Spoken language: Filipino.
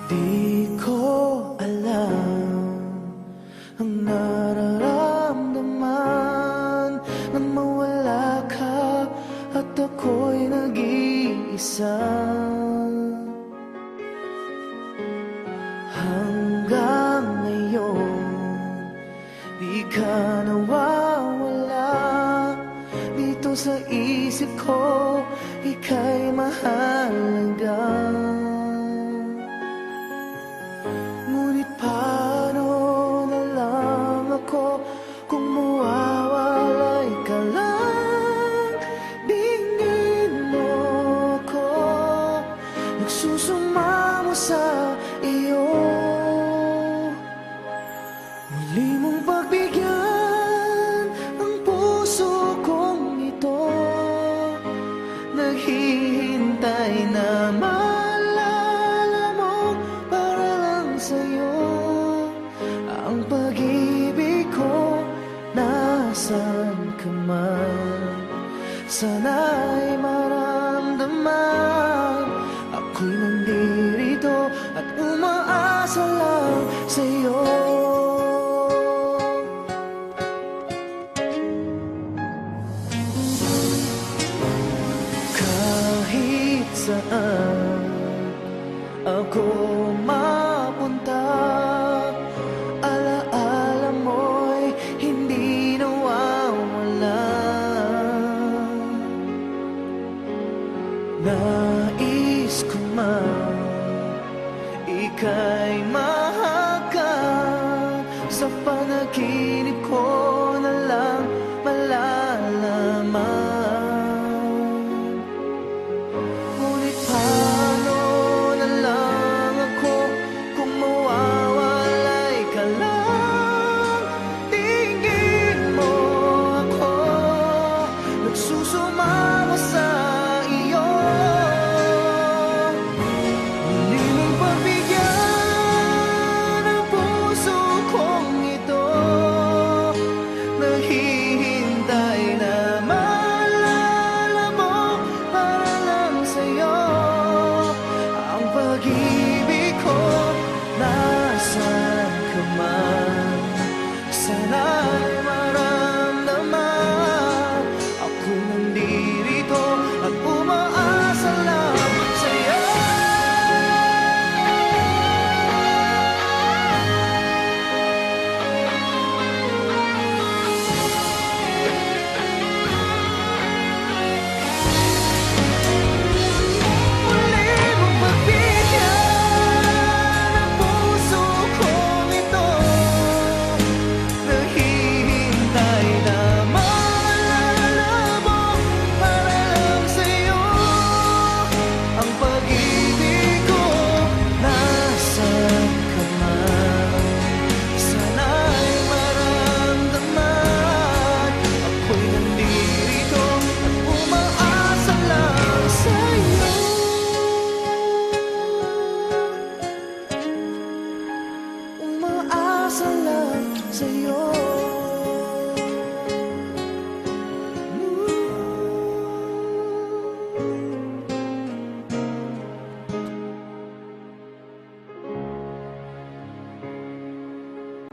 Di ko alam ang nararamdaman nang mawala ka at ako'y nag-iisa. Hanggang ngayon, di ka nawawala dito sa isip ko, ika'y mahalaga. Ngunit paano na lang ako kung mawawalay ka lang? Bingin mo ako, nagsusumamo sa iyo. Muli mong pagbigyan ang puso kong ito, naghihintay na maalala mo para lang sa'yo. Ang pag-ibig ko, nasan ka man, sana'y maramdaman. Ako'y nandirito at umaasa lang sa'yo. Kahit saan ako mapunta, alaala mo'y hindi nawawala. Nais ko man ika'y mahagan sa panahon